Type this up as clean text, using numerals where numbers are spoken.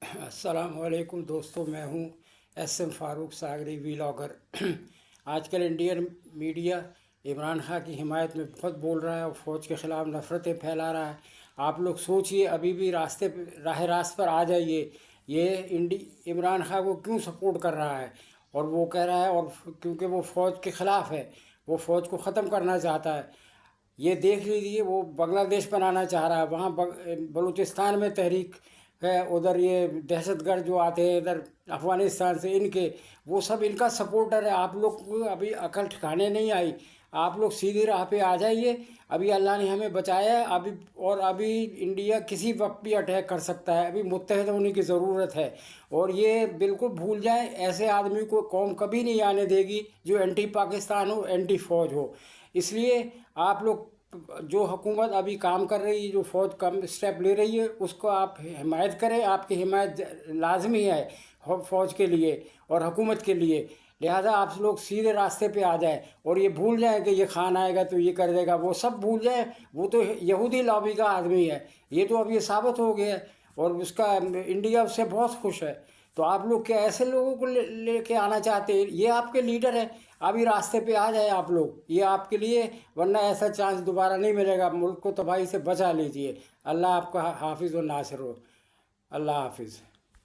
अस्सलाम वालेकुम दोस्तों, मैं हूं एस एम फारूक सागरी व्लॉगर। आजकल इंडियन मीडिया इमरान खान की हिमायत में बहुत बोल रहा है और फ़ौज के ख़िलाफ़ नफ़रतें फैला रहा है। आप लोग सोचिए, अभी भी राह रास्त पर आ जाइए। ये इमरान खान को क्यों सपोर्ट कर रहा है? और वो कह रहा है, और क्योंकि वो फ़ौज के ख़िलाफ़ है, वो फ़ौज को ख़त्म करना चाहता है। ये देख लीजिए, वो बांग्लादेश बनाना चाह रहा है। वहाँ बलूचिस्तान में तहरीक है, उधर ये दहशतगर्द जो आते हैं इधर अफ़गानिस्तान से, इनके वो सब इनका सपोर्टर है। आप लोग को अभी अकल ठिकाने नहीं आई। आप लोग सीधी राह पे आ जाइए। अभी अल्लाह ने हमें बचाया है। अभी इंडिया किसी वक्त भी अटैक कर सकता है। अभी मुत्तहद होने की ज़रूरत है। और ये बिल्कुल भूल जाएं, ऐसे आदमी को कौम कभी नहीं आने देगी जो एंटी पाकिस्तान हो, एंटी फ़ौज हो। इसलिए आप लोग, जो हुकूमत अभी काम कर रही है, जो फ़ौज कम स्टेप ले रही है, उसको आप हिमायत करें। आपकी हिमायत लाजमी है फ़ौज के लिए और हुकूमत के लिए। लिहाजा आप लोग सीधे रास्ते पे आ जाए और ये भूल जाएं कि ये खान आएगा तो ये कर देगा, वो सब भूल जाएं। वो तो यहूदी लॉबी का आदमी है, ये तो अब ये साबित हो गया है। और उसका इंडिया उससे बहुत खुश है। तो आप लोग क्या ऐसे लोगों को लेके आना चाहते हैं? ये आपके लीडर है। अभी रास्ते पे आ जाए आप लोग, ये आपके लिए, वरना ऐसा चांस दोबारा नहीं मिलेगा। मुल्क को तबाही से बचा लीजिए। अल्लाह आपका हाफिज़ व नासिर हो। अल्लाह हाफिज़।